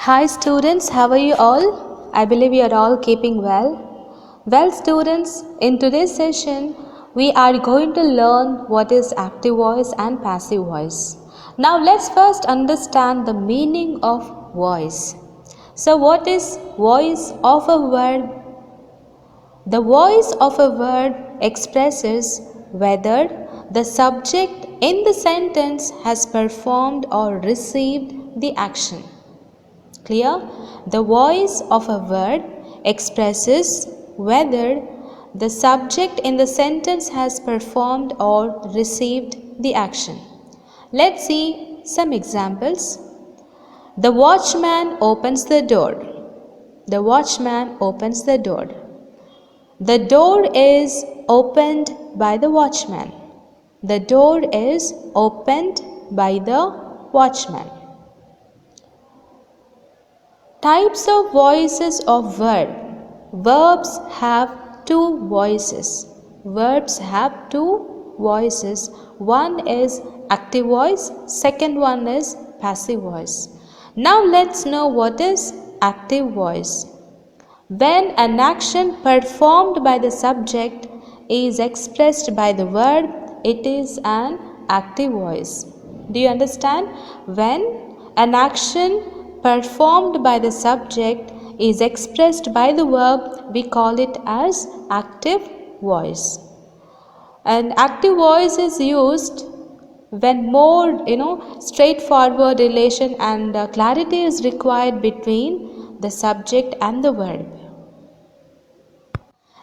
Hi students, how are you all? I believe you are all keeping well. Well students, in today's session, we are going to learn what is active voice and passive voice. Now let's first understand the meaning of voice. So what is voice of a word? The voice of a word expresses whether the subject in the sentence has performed or received the action. Clear? The voice of a word expresses whether the subject in the sentence has performed or received the action. Let's see some examples. The watchman opens the door. The watchman opens the door. The door is opened by the watchman. The door is opened by the watchman. Types of voices of verb. Verbs have two voices. Verbs have two voices. One is active voice, second one is passive voice. Now let's know what is active voice. When an action performed by the subject is expressed by the verb, it is an active voice. Do you understand? When an action performed by the subject is expressed by the verb, we call it as active voice. And active voice is used when more straightforward relation and clarity is required between the subject and the verb.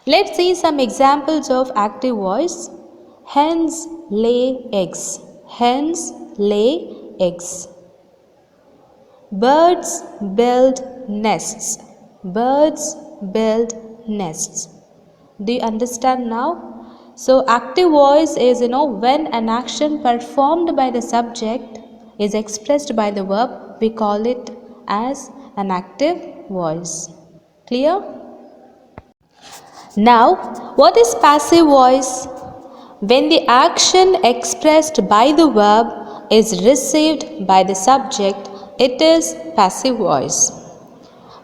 Let's see some examples of active voice. Hens lay eggs. Hens lay eggs. Birds build nests. Birds build nests. Do you understand now? So active voice is when an action performed by the subject is expressed by the verb, we call it as an active voice. Clear? Now, what is passive voice? When the action expressed by the verb is received by the subject, it is passive voice.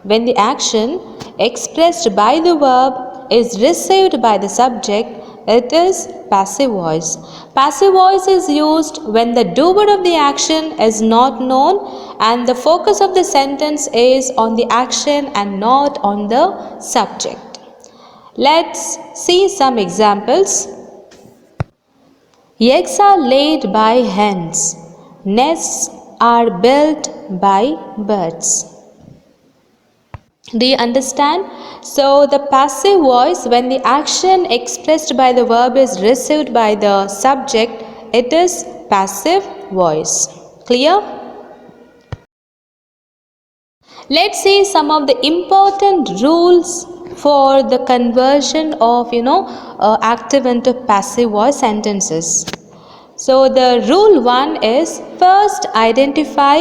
When the action expressed by the verb is received by the subject, it is passive voice. Passive voice is used when the doer of the action is not known and the focus of the sentence is on the action and not on the subject. Let's see some examples. Eggs are laid by hens. Nests are built by birds. Do you understand? So the passive voice, when the action expressed by the verb is received by the subject, it is passive voice. Clear? Let's see some of the important rules for the conversion of active into passive voice sentences. So the rule 1 is first identify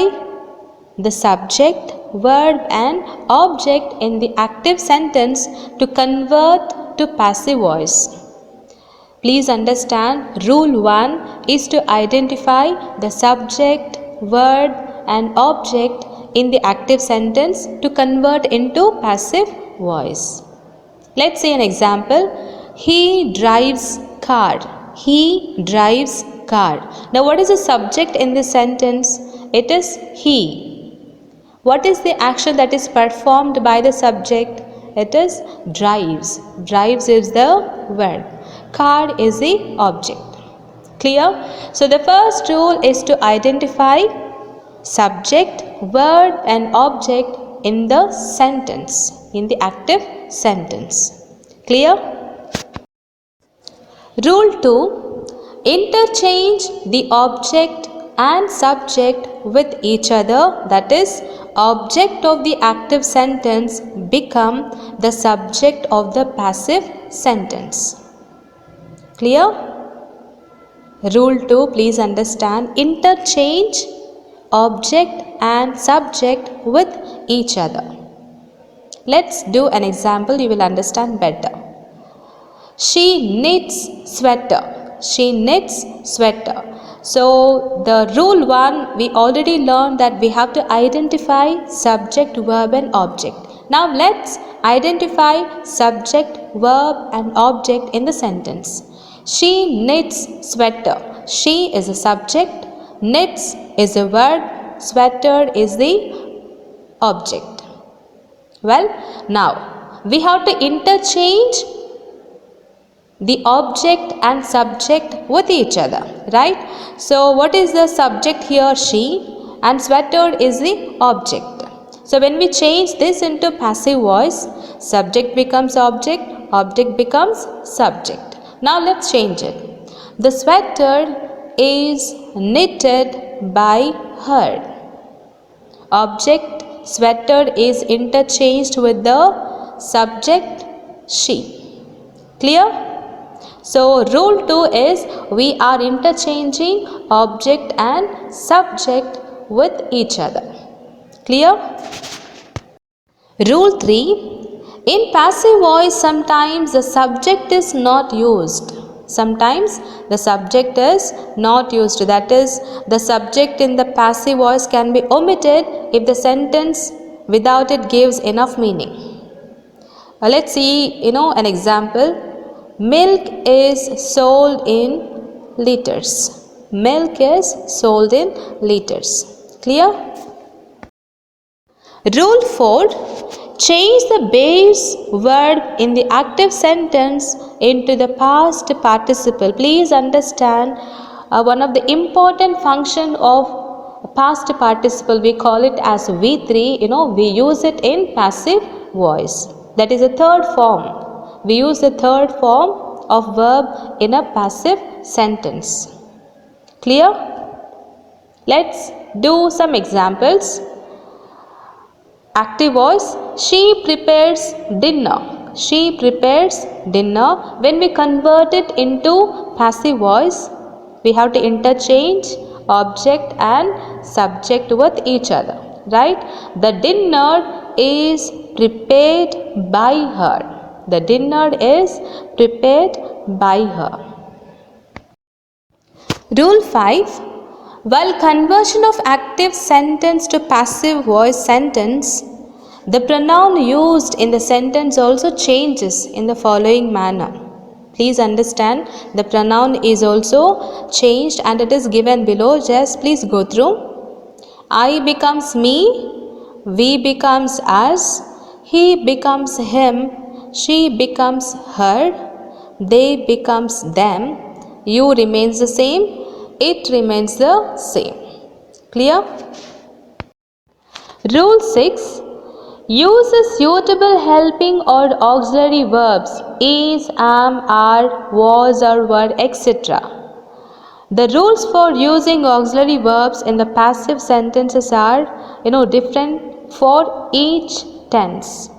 the subject, verb and object in the active sentence to convert to passive voice. Please understand, rule 1 is to identify the subject, verb and object in the active sentence to convert into passive voice. Let's see an example. He drives car. He drives car. Now what is the subject in this sentence? It is he. What is the action that is performed by the subject? It is drives. Drives is the verb. Car is the object. Clear? So the first rule is to identify subject, verb and object in the sentence, in the active sentence. Clear? Rule 2. Interchange the object and subject with each other, that is, object of the active sentence become the subject of the passive sentence. Clear? Rule 2, please understand, interchange object and subject with each other. Let's do an example, you will understand better. She knits sweater. She knits sweater. So the rule 1, we already learned that we have to identify subject, verb and object. Now let's identify subject, verb and object in the sentence. She knits sweater. She is a subject, knits is a verb, sweater is the object. Well, now we have to interchange the object and subject with each other, right? So what is the subject here? She, and sweater is the object. So when we change this into passive voice, subject becomes object, object becomes subject. Now let's change it. The sweater is knitted by her. Object sweater is interchanged with the subject she. Clear? So rule 2 is we are interchanging object and subject with each other. Clear? Rule 3. In passive voice, sometimes the subject is not used. Sometimes the subject is not used. That is, the subject in the passive voice can be omitted if the sentence without it gives enough meaning. Let's see, an example. Milk is sold in liters. Milk is sold in liters. Clear? Rule 4. Change the base verb in the active sentence into the past participle. Please understand one of the important function of past participle, we call it as V3. We use it in passive voice. That is a third form. We use the third form of verb in a passive sentence. Clear? Let's do some examples. Active voice, she prepares dinner. She prepares dinner. When we convert it into passive voice, we have to interchange object and subject with each other, right? The dinner is prepared by her. The dinner is prepared by her. Rule 5. While conversion of active sentence to passive voice sentence, the pronoun used in the sentence also changes in the following manner. Please understand, the pronoun is also changed and it is given below. Just please go through. I becomes me, we becomes us, he becomes him, she becomes her, they becomes them, you remains the same, it remains the same. Clear? Rule 6. Use a suitable helping or auxiliary verbs is, am, are, was or were, etc. The rules for using auxiliary verbs in the passive sentences are, different for each tense.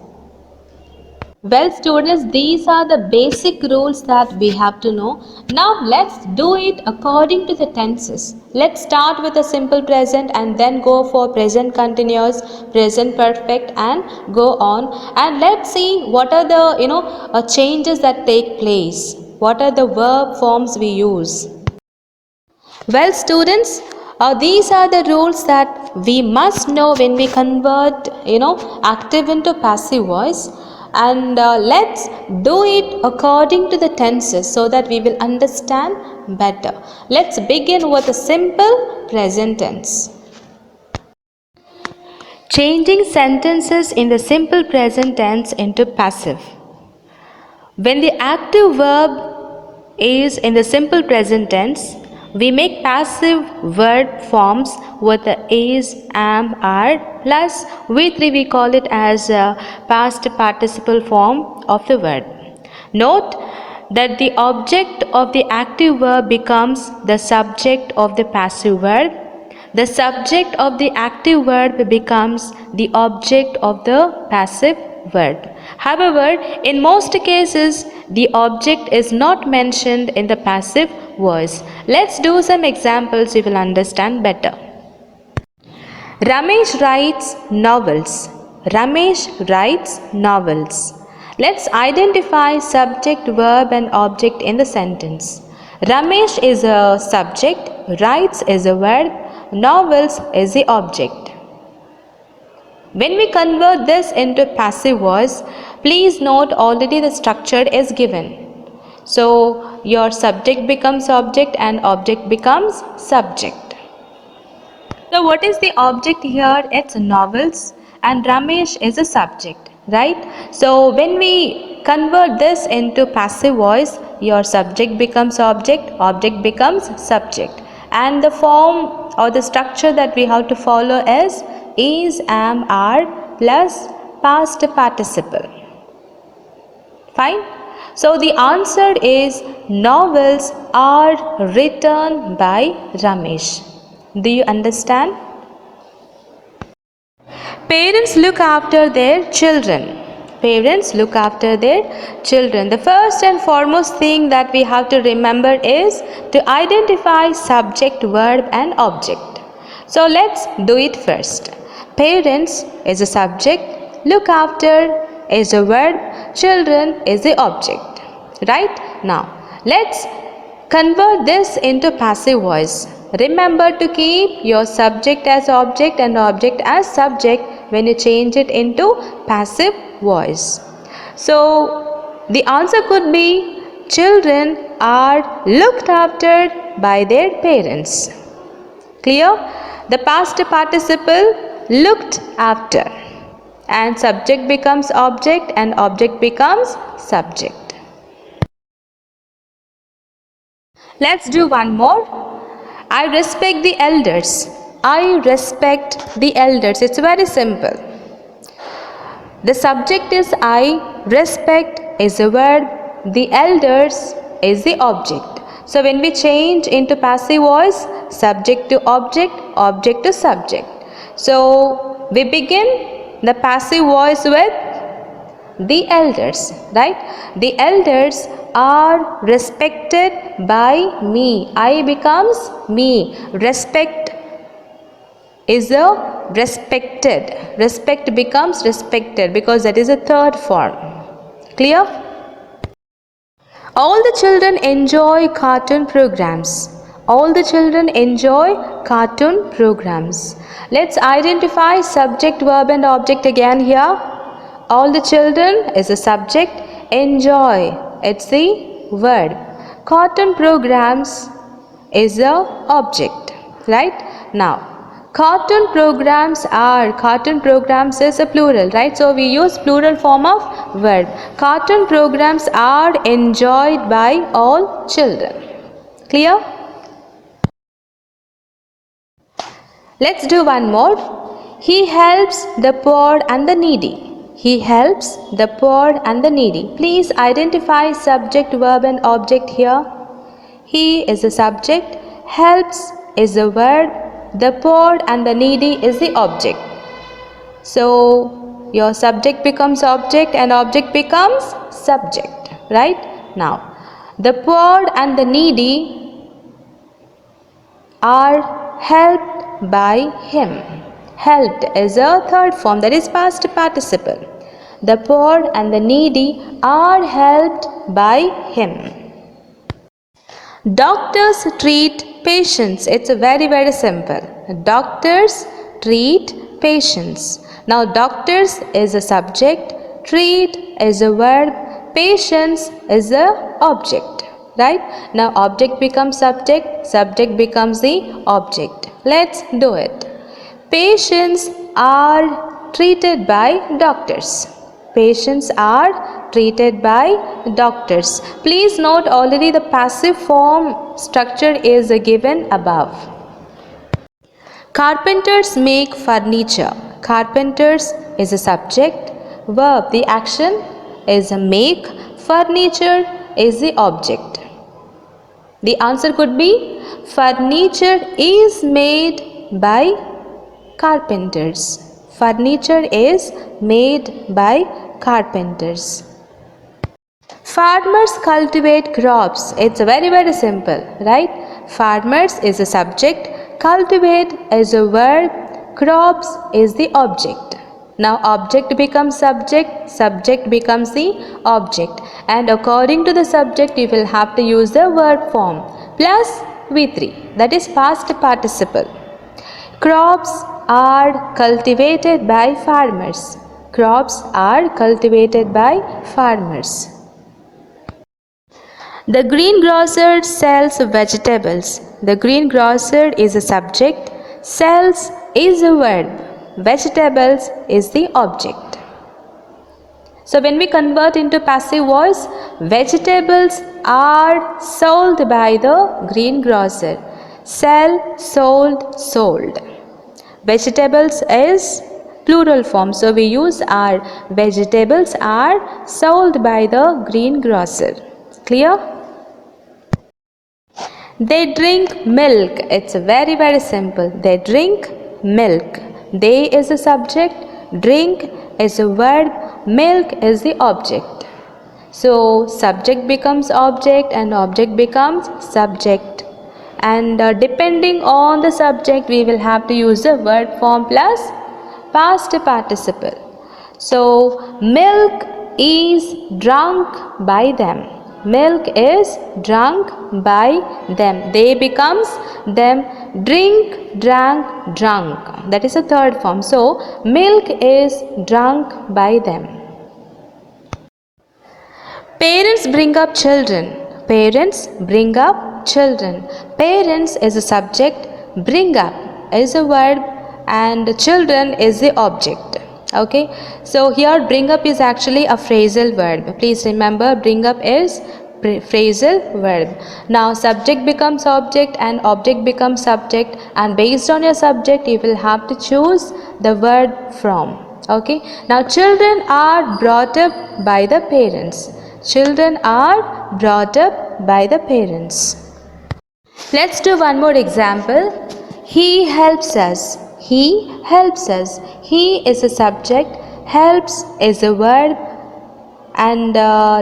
Well students, these are the basic rules that we have to know. Now let's do it according to the tenses. Let's start with a simple present and then go for present continuous, present perfect and go on. And let's see what are the changes that take place. What are the verb forms we use. Well students, these are the rules that we must know when we convert active into passive voice. And let's do it according to the tenses so that we will understand better. Let's begin with a simple present tense. Changing sentences in the simple present tense into passive. When the active verb is in the simple present tense, we make passive verb forms with the is, am, are plus V3 we call it as a past participle form of the verb. Note that the object of the active verb becomes the subject of the passive verb. The subject of the active verb becomes the object of the passive verb. However, in most cases, the object is not mentioned in the passive voice. Let's do some examples, you will understand better. Ramesh writes novels. Ramesh writes novels. Let's identify subject, verb and object in the sentence. Ramesh is a subject, writes is a verb, novels is the object. When we convert this into passive voice, please note already the structure is given. So your subject becomes object and object becomes subject. So what is the object here? It's novels and Ramesh is a subject, right? So when we convert this into passive voice, your subject becomes object, object becomes subject. And the form or the structure that we have to follow is, am, are plus past participle. Fine? So the answer is novels are written by Ramesh. Do you understand? Parents look after their children. Parents look after their children. The first and foremost thing that we have to remember is to identify subject, verb and object. So let's do it first. Parents is a subject, look after is a verb, children is the object. Right? Now, let's convert this into passive voice. Remember to keep your subject as object and object as subject when you change it into passive voice. So, the answer could be children are looked after by their parents. Clear? The past participle looked after and subject becomes object and object becomes subject. Let's do one more. I respect the elders. I respect the elders. It's very simple. The subject is I, respect is a verb, the elders is the object. So when we change into passive voice, subject to object, object to subject. So we begin the passive voice with the elders, right? The elders are respected by me. I becomes me. Respect is a respected. Respect becomes respected because that is a third form. Clear? All the children enjoy cartoon programs. All the children enjoy cartoon programs. Let's identify subject, verb and object again here. All the children is a subject. Enjoy, it's the verb. Cartoon programs is a object. Right? Now, cartoon programs is a plural, right? So we use plural form of verb. Cartoon programs are enjoyed by all children. Clear? Let's do one more. He helps the poor and the needy. He helps the poor and the needy. Please identify subject, verb and object here. He is a subject, helps is a verb, the poor and the needy is the object. So your subject becomes object and object becomes subject, right? Now, the poor and the needy are helped by him. Helped is a third form, that is past participle. The poor and the needy are helped by him. Doctors treat patients. It's very simple. Doctors treat patients. Now doctors is a subject, treat is a verb, patients is a object. Right? Now object becomes subject, subject becomes the object. Let's do it. Patients are treated by doctors. Patients are treated by doctors. Please note already the passive form structure is given above. Carpenters make furniture. Carpenters is a subject. Verb, the action is make. Furniture is the object. The answer could be furniture is made by carpenters. Furniture is made by carpenters. Farmers cultivate crops. It's very simple, right? Farmers is a subject, cultivate is a verb, crops is the object. Now object becomes subject, subject becomes the object, and according to the subject you will have to use the verb form plus V3, that is past participle. Crops are cultivated by farmers. Crops are cultivated by farmers. The greengrocer sells vegetables. The greengrocer is a subject, sells is a verb, vegetables is the object. So when we convert into passive voice, vegetables are sold by the greengrocer. Sell, sold, sold. Vegetables is plural form, so we use are. Vegetables are sold by the greengrocer. Clear? They drink milk. It's very simple. They drink milk. They is a subject, drink is a verb, milk is the object. So subject becomes object and object becomes subject. And depending on the subject we will have to use the verb form plus past participle. So milk is drunk by them. Milk is drunk by them. They becomes them. Drink, drank, drunk. That is a third form. So milk is drunk by them. Parents bring up children. Parents bring up children. Parents is a subject, bring up is a verb, and children is the object. Okay, so here bring up is actually a phrasal verb. Please remember, bring up is phrasal verb. Now subject becomes object and object becomes subject, and based on your subject you will have to choose the word from. Okay, now children are brought up by the parents. Children are brought up by the parents. Let's do one more example. He helps us. He helps us. He is a subject, helps is a verb, and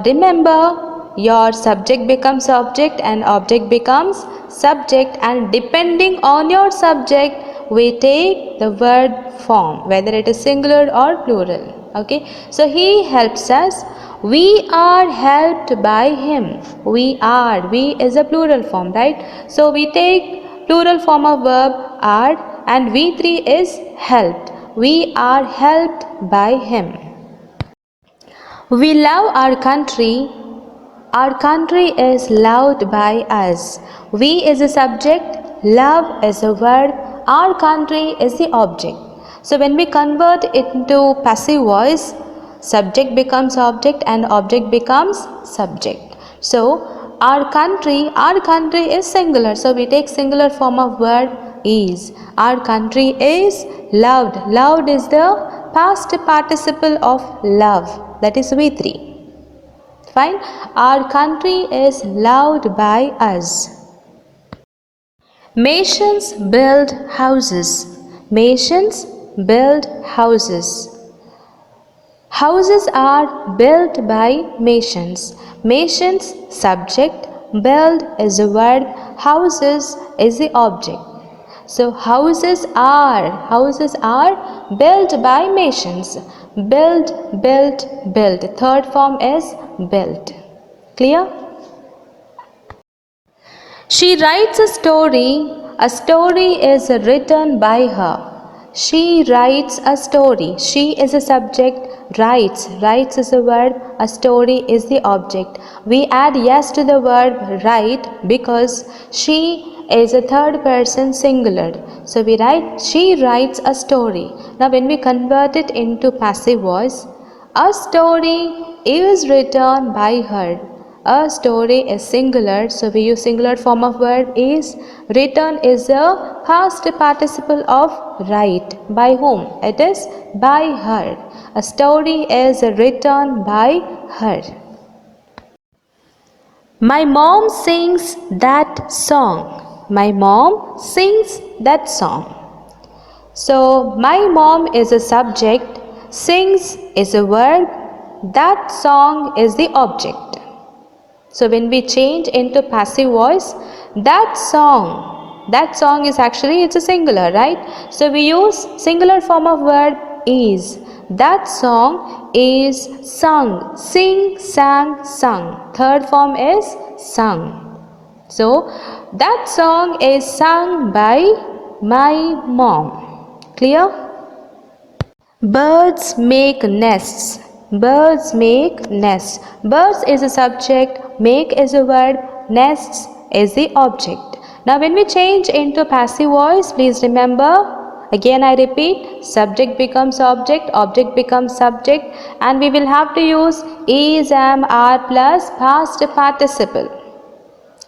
remember your subject becomes object and object becomes subject, and depending on your subject we take the word form, whether it is singular or plural. Okay, so he helps us. We are helped by him. We are, we is a plural form, right? So we take plural form of verb are, and V3 is helped. We are helped by him. We love our country. Our country is loved by us. We is a subject, love is a verb, our country is the object. So when we convert it into passive voice, subject becomes object and object becomes subject. So our country is singular, so we take singular form of word is. Our country is loved. Loved is the past participle of love, that is V3. Fine. Our country is loved by us. Masons build houses. Masons build houses. Houses are built by masons. Masons subject, build is a verb, houses is the object. So houses are built by masons. Build, built, built. Third form is built. Clear? She writes a story. A story is written by her. She writes a story. She is a subject, writes. Writes is a verb, a story is the object. We add yes to the verb write because she is a third person singular. So we write, she writes a story. Now when we convert it into passive voice, a story is written by her. A story is singular, so we use singular form of verb is. Written is a past participle of write. By whom? It is by her. A story is written by her. My mom sings that song. My mom sings that song. So my mom is a subject, sings is a verb, that song is the object. So when we change into passive voice, that song is actually, it's a singular, right? So we use singular form of verb is. That song is sung. Sing, sang, sung. Third form is sung. So, that song is sung by my mom. Clear? Birds make nests. Birds make nests. Birds is a subject, make is a verb, nests is the object. Now when we change into passive voice, please remember, again I repeat, subject becomes object, object becomes subject, and we will have to use is, am, are plus past participle.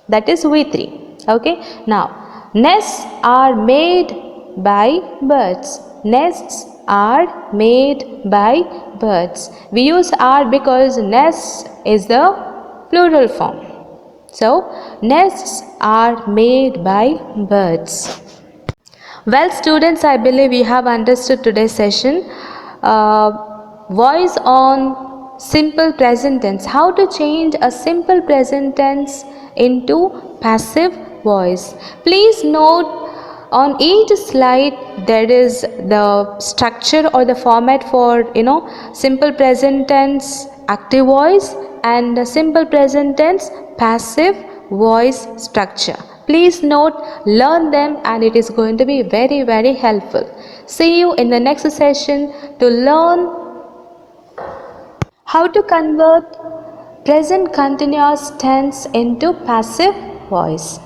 That is V3. Okay. Now, nests are made by birds. Nests are made by birds. We use are because nests is the plural form. So, nests are made by birds. Well, students, I believe you have understood today's session. Voice on simple present tense. How to change a simple present tense into passive voice. Please note on each slide there is the structure or the format for simple present tense active voice and simple present tense passive voice structure. Please note, learn them, and it is going to be very, very helpful. See you in the next session to learn how to convert present continuous tense into passive voice.